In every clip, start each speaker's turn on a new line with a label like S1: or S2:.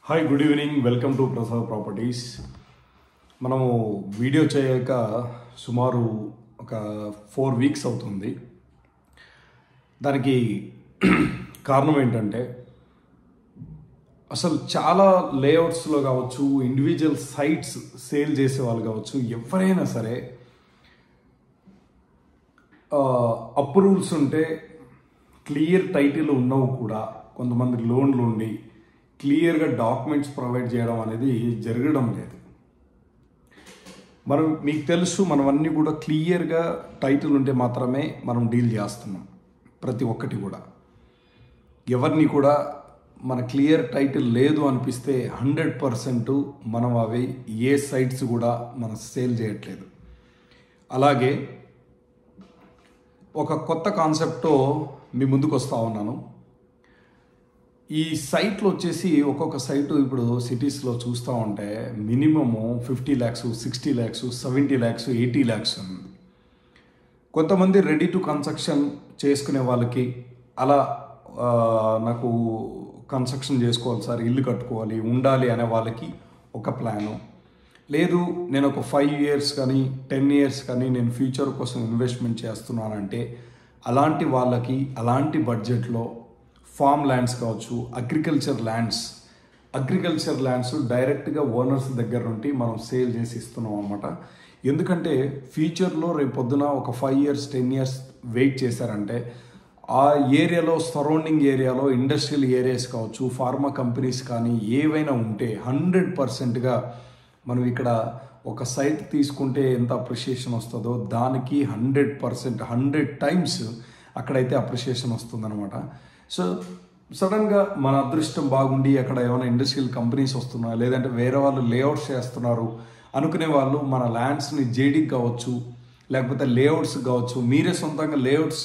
S1: Hi, good evening. Welcome to Prasad properties. మనము video చేయక సుమారు ఒక 4 వీక్స్ అవుతుంది. దానికి కారణం ఏంటంటే అసలు చాలా లేఅవుట్స్లో కావచ్చు, ఇండివిజువల్ సైట్స్ సేల్ చేసే వాళ్ళు కావచ్చు, ఎవరైనా సరే అప్రూవల్స్ ఉంటే క్లియర్ టైటిల్ ఉన్నవి కూడా కొంతమంది లోన్లు ఉండి క్లియర్గా డాక్యుమెంట్స్ ప్రొవైడ్ చేయడం అనేది జరగడం లేదు. మనం మీకు తెలుసు, మనం అన్నీ కూడా క్లియర్గా టైటిల్ ఉంటే మాత్రమే మనం డీల్ చేస్తున్నాం. ప్రతి ఒక్కటి కూడా ఎవరిని కూడా మన క్లియర్ టైటిల్ లేదు అనిపిస్తే 100% మనం అవి ఏ సైట్స్ కూడా మనం సేల్ చేయట్లేదు. అలాగే ఒక కొత్త కాన్సెప్ట్తో మీ ముందుకు వస్తూ ఉన్నాను. ఈ సైట్లో వచ్చేసి ఒక్కొక్క సైటు ఇప్పుడు సిటీస్లో చూస్తూ ఉంటే minimum 50 lakhs, 60 lakhs, 70 lakhs, 80 lakhs ఉంది. కొంతమంది రెడీ టు కన్స్ట్రక్షన్ చేసుకునే వాళ్ళకి అలా నాకు కన్స్ట్రక్షన్ చేసుకోవాలి సార్, ఇల్లు కట్టుకోవాలి, ఉండాలి అనే వాళ్ళకి ఒక ప్లాను. లేదు, నేను ఒక 5 years కానీ 10 years కానీ నేను ఫ్యూచర్ కోసం ఇన్వెస్ట్మెంట్ చేస్తున్నానంటే అలాంటి వాళ్ళకి అలాంటి బడ్జెట్లో ఫామ్ ల్యాండ్స్ కావచ్చు, అగ్రికల్చర్ ల్యాండ్స్ డైరెక్ట్గా ఓనర్స్ దగ్గర నుండి మనం సేల్ చేసి ఇస్తున్నాం అన్నమాట. ఎందుకంటే ఫ్యూచర్లో రేపొద్దున ఒక 5 years 10 years వెయిట్ చేశారంటే ఆ ఏరియాలో, సరౌండింగ్ ఏరియాలో ఇండస్ట్రియల్ ఏరియాస్ కావచ్చు, ఫార్మా కంపెనీస్ కానీ ఏవైనా ఉంటే 100%గా మనం ఇక్కడ ఒక సైట్ తీసుకుంటే ఎంత అప్రిషియేషన్ వస్తుందో దానికి 100% 100 times అక్కడైతే అప్రిషియేషన్ వస్తుందన్నమాట. సో సడన్గా మన అదృష్టం బాగుండి అక్కడ ఏమైనా ఇండస్ట్రియల్ కంపెనీస్ వస్తున్నాయి, లేదంటే వేరే వాళ్ళు లేఅవుట్స్ చేస్తున్నారు అనుకునే వాళ్ళు మన ల్యాండ్స్ని జేడీకి కావచ్చు, లేకపోతే లేఅవుట్స్ కావచ్చు, మీరే సొంతంగా లేఅవుట్స్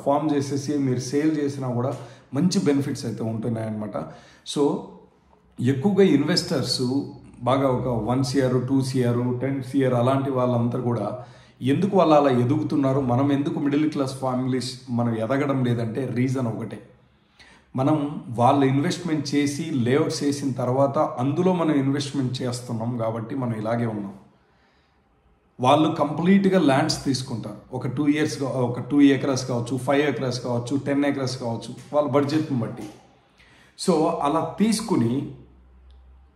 S1: ఫామ్ చేసేసి మీరు సేల్ చేసినా కూడా మంచి బెనిఫిట్స్ అయితే ఉంటున్నాయి అన్నమాట. సో ఎక్కువగా ఇన్వెస్టర్స్ బాగా ఒక 1 CR 2 CR 10 CR అలాంటి వాళ్ళంతా కూడా ఎందుకు వాళ్ళు అలా ఎదుగుతున్నారు, మనం ఎందుకు మిడిల్ క్లాస్ ఫ్యామిలీస్ మనం ఎదగడం లేదంటే రీజన్ ఒకటే. మనం వాళ్ళు ఇన్వెస్ట్మెంట్ చేసి లేఅవుట్స్ చేసిన తర్వాత అందులో మనం ఇన్వెస్ట్మెంట్ చేస్తున్నాం కాబట్టి మనం ఇలాగే ఉన్నాం. వాళ్ళు కంప్లీట్గా ల్యాండ్స్ తీసుకుంటారు. ఒక 2 years, ఒక 2 acres కావచ్చు, 5 acres కావచ్చు, 10 acres కావచ్చు, వాళ్ళ బడ్జెట్ని బట్టి. సో అలా తీసుకుని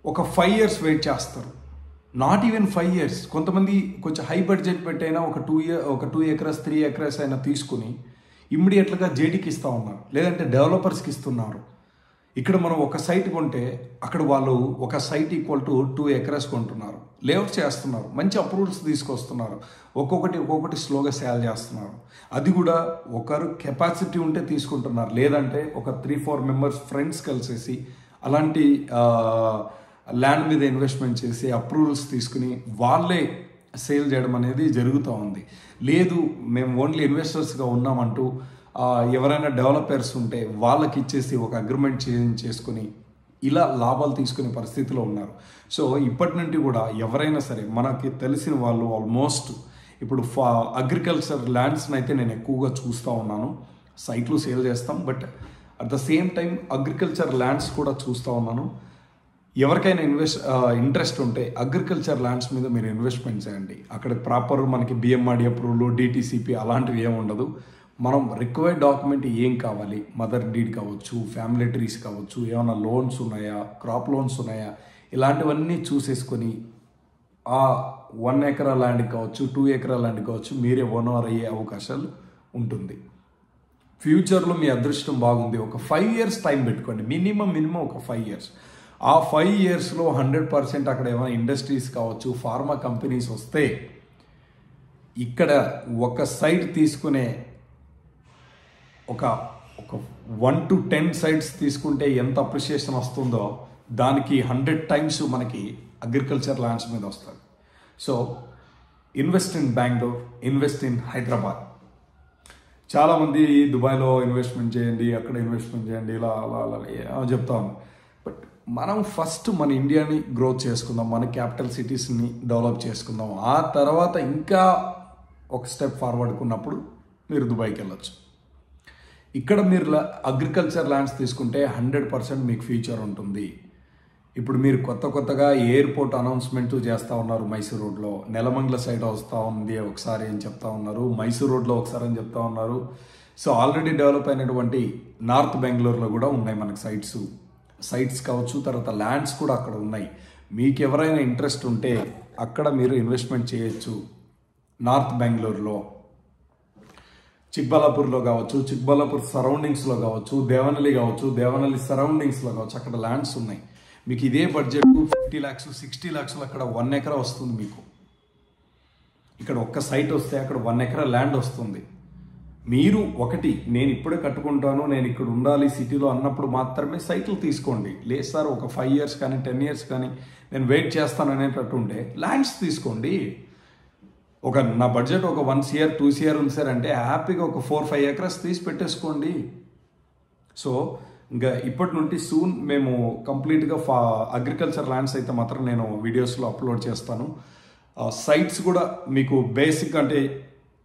S1: ఒక 5 years వెయిట్ చేస్తారు. Not even 5 years. కొంతమంది కొంచెం హై బడ్జెట్ పెట్టైనా ఒక 2 acres 3 acres అయినా తీసుకుని ఇమ్మీడియట్గా జేడీకి ఇస్తూ ఉన్నారు, లేదంటే డెవలపర్స్కి ఇస్తున్నారు. ఇక్కడ మనం ఒక సైట్ కొంటే అక్కడ వాళ్ళు ఒక సైట్ ఈక్వల్ టు 2 acres కొంటున్నారు, లేఅవుట్ చేస్తున్నారు, మంచి అప్రూవల్స్ తీసుకొస్తున్నారు, ఒక్కొక్కటి స్లోగా సేల్ చేస్తున్నారు. అది కూడా ఒకరు కెపాసిటీ ఉంటే తీసుకుంటున్నారు, లేదంటే ఒక 3-4 members ఫ్రెండ్స్ కలిసేసి అలాంటి ల్యాండ్ మీద ఇన్వెస్ట్మెంట్ చేసి అప్రూవల్స్ తీసుకుని వాళ్ళే సేల్ చేయడం అనేది జరుగుతూ ఉంది. లేదు, మేము ఓన్లీ ఇన్వెస్టర్స్గా ఉన్నామంటూ ఎవరైనా డెవలపర్స్ ఉంటే వాళ్ళకి ఇచ్చేసి ఒక అగ్రిమెంట్ చేసుకుని ఇలా లాభాలు తీసుకునే పరిస్థితిలో ఉన్నారు. సో ఇప్పటి నుండి కూడా ఎవరైనా సరే మనకి తెలిసిన వాళ్ళు ఆల్మోస్ట్ ఇప్పుడు అగ్రికల్చర్ ల్యాండ్స్ని అయితే నేను ఎక్కువగా చూస్తూ ఉన్నాను. సైట్లు సేల్ చేస్తాం, but at the same time agriculture lands కూడా చూస్తూ ఉన్నాను. ఎవరికైనా ఇంట్రెస్ట్ ఉంటే అగ్రికల్చర్ ల్యాండ్స్ మీద మీరు ఇన్వెస్ట్మెంట్ చేయండి. అక్కడ ప్రాపర్ మనకి బిఎంఆర్డి అప్రూవల్, డిటిసిపి అలాంటివి ఏమి ఉండదు. మనం రిక్వైర్డ్ డాక్యుమెంట్ ఏం కావాలి, మదర్ డీడ్ కావచ్చు, ఫ్యామిలీ ట్రీస్ కావచ్చు, ఏమైనా లోన్స్ ఉన్నాయా, క్రాప్ లోన్స్ ఉన్నాయా, ఇలాంటివన్నీ చూసేసుకొని ఆ 1 acre ల్యాండ్ కావచ్చు, 2 acre ల్యాండ్ కావచ్చు, మీరే ఓనర్ అయ్యే అవకాశాలు ఉంటుంది. ఫ్యూచర్లో మీ అదృష్టం బాగుంది, ఒక 5 years టైం పెట్టుకోండి. మినిమం ఒక 5 years. ఆ 5 yearsలో 100% అక్కడ ఏమైనా ఇండస్ట్రీస్ కావచ్చు, ఫార్మా కంపెనీస్ వస్తే ఇక్కడ ఒక సైట్ తీసుకునే ఒక 1 to 10 sites తీసుకుంటే ఎంత అప్రిషియేషన్ వస్తుందో దానికి 100 times మనకి అగ్రికల్చర్ ల్యాండ్స్ మీద వస్తుంది. So invest in Bengaluru, invest in Hyderabad. చాలామంది దుబాయ్లో ఇన్వెస్ట్మెంట్ చేయండి, అక్కడ ఇన్వెస్ట్మెంట్ చేయండి, ఇలా అలా అలా చెప్తాము. బట్ మనం ఫస్ట్ మన ఇండియాని గ్రోత్ చేసుకుందాం, మన క్యాపిటల్ సిటీస్ని డెవలప్ చేసుకుందాం. ఆ తర్వాత ఇంకా ఒక స్టెప్ ఫార్వర్డ్కున్నప్పుడు మీరు దుబాయ్కి వెళ్ళొచ్చు. ఇక్కడ మీరు అగ్రికల్చర్ ల్యాండ్స్ తీసుకుంటే 100% మీకు ఫ్యూచర్ ఉంటుంది. ఇప్పుడు మీరు కొత్తగా ఎయిర్పోర్ట్ అనౌన్స్మెంట్ చేస్తూ ఉన్నారు మైసూర్ రోడ్లో, నెలమంగళ సైడ్ వస్తూ ఉంది ఒకసారి అని చెప్తా ఉన్నారు, మైసూర్ రోడ్లో ఒకసారి అని చెప్తా ఉన్నారు. సో ఆల్రెడీ డెవలప్ అయినటువంటి నార్త్ బెంగళూరులో కూడా ఉన్నాయి మనకు సైట్స్ కావచ్చు, తర్వాత ల్యాండ్స్ కూడా అక్కడ ఉన్నాయి. మీకు ఎవరైనా ఇంట్రెస్ట్ ఉంటే అక్కడ మీరు ఇన్వెస్ట్మెంట్ చేయొచ్చు. నార్త్ బెంగళూరులో, చిక్బల్లాపూర్లో కావచ్చు, చిక్బల్లాపూర్ సరౌండింగ్స్లో కావచ్చు, దేవనహల్లి కావచ్చు, దేవనహల్లి సరౌండింగ్స్లో కావచ్చు, అక్కడ ల్యాండ్స్ ఉన్నాయి. మీకు ఇదే బడ్జెట్ 50 lakhs 60 lakhs అక్కడ 1 acre వస్తుంది. మీకు ఇక్కడ ఒక్క సైట్ వస్తే అక్కడ 1 acre ల్యాండ్ వస్తుంది. మీరు ఒకటి నేను ఇప్పుడే కట్టుకుంటాను, నేను ఇక్కడ ఉండాలి సిటీలో అన్నప్పుడు మాత్రమే సైట్లు తీసుకోండి. లేదు సార్ ఒక 5 years కానీ 10 years కానీ నేను వెయిట్ చేస్తాను అనేటట్టు ఉంటే ల్యాండ్స్ తీసుకోండి. నా బడ్జెట్ ఒక 1 CR 2 CR ఉంది సార్ అంటే హ్యాపీగా ఒక 4-5 acres తీసి పెట్టేసుకోండి. సో ఇంకా ఇప్పటి నుండి సూన్ మేము కంప్లీట్గా అగ్రికల్చర్ ల్యాండ్స్ అయితే మాత్రం నేను వీడియోస్లో అప్లోడ్ చేస్తాను. సైట్స్ కూడా మీకు బేసిక్ అంటే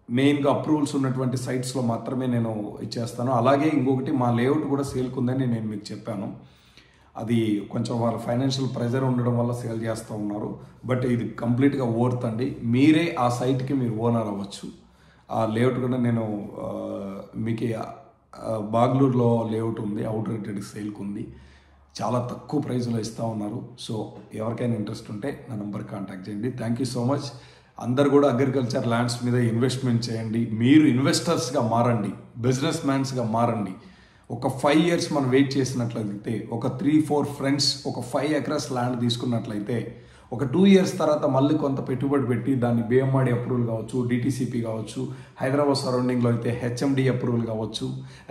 S1: మెయిన్గా అప్రూవల్స్ ఉన్నటువంటి సైట్స్లో మాత్రమే నేను ఇచ్చేస్తాను. అలాగే ఇంకొకటి మా లేఅవుట్ కూడా సేల్కి ఉందని నేను మీకు చెప్పాను. అది కొంచెం వాళ్ళ ఫైనాన్షియల్ ప్రెజర్ ఉండడం వల్ల సేల్ చేస్తూ ఉన్నారు. బట్ ఇది కంప్లీట్గా వర్త్ అండి. మీరే ఆ సైట్కి మీరు ఓనర్ అవ్వచ్చు. ఆ లేఅవుట్ కూడా నేను మీకు బాగ్లూరులో లేఅవుట్ ఉంది, అవుట్ రేటెడ్ సేల్కి ఉంది, చాలా తక్కువ ప్రైస్లో ఇస్తూ ఉన్నారు. సో ఎవరికైనా ఇంట్రెస్ట్ ఉంటే నా నెంబర్ కాంటాక్ట్ చేయండి. Thank you so much. అందరు కూడా అగ్రికల్చర్ ల్యాండ్స్ మీద ఇన్వెస్ట్మెంట్ చేయండి. మీరు ఇన్వెస్టర్స్గా మారండి, బిజినెస్ మ్యాన్స్గా మారండి. ఒక 5 years మనం వెయిట్ చేసినట్లయితే, ఒక 3-4 ఫ్రెండ్స్ ఒక 5 acres ల్యాండ్ తీసుకున్నట్లయితే, ఒక 2 years తర్వాత మళ్ళీ కొంత పెట్టుబడి పెట్టి దాన్ని బిఎంఆర్డి అప్రూవల్ కావచ్చు, డిటీసీపీ కావచ్చు, హైదరాబాద్ సరౌండింగ్లో అయితే హెచ్ఎండి అప్రూవల్ కావచ్చు,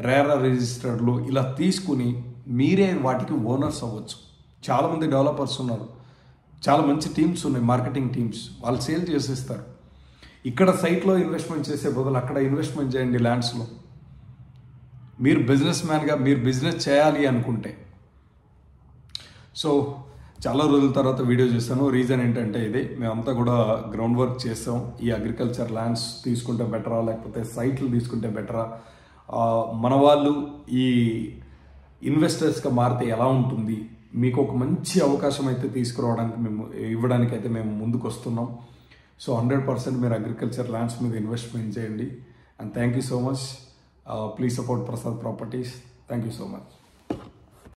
S1: రేరా రిజిస్టర్లు ఇలా తీసుకుని మీరే వాటికి ఓనర్స్ అవ్వచ్చు. చాలామంది డెవలపర్స్ ఉన్నారు, చాలా మంచి టీమ్స్ ఉన్నాయి, మార్కెటింగ్ టీమ్స్, వాళ్ళు సేల్ చేసేస్తారు. ఇక్కడ సైట్లో ఇన్వెస్ట్మెంట్ చేసే బదులు అక్కడ ఇన్వెస్ట్మెంట్ చేయండి ల్యాండ్స్లో. మీరు బిజినెస్ మ్యాన్గా మీరు బిజినెస్ చేయాలి అనుకుంటే. సో చాలా రోజుల తర్వాత వీడియో చేస్తాను. రీజన్ ఏంటంటే ఇదే, మేమంతా కూడా గ్రౌండ్ వర్క్ చేస్తాం. ఈ అగ్రికల్చర్ ల్యాండ్స్ తీసుకుంటే బెటరా లేకపోతే సైట్లు తీసుకుంటే బెటరా, మన వాళ్ళు ఈ ఇన్వెస్టర్స్గా మారితే ఎలా ఉంటుంది, మీకు ఒక మంచి అవకాశం అయితే తీసుకురావడానికి ఇవ్వడానికి అయితే మేము ముందుకు వస్తున్నాం. సో 100% మీరు అగ్రికల్చర్ ల్యాండ్స్ మీద ఇన్వెస్ట్మెంట్ చేయండి. And thank you so much. Please support Prasad Properties. Thank you so much.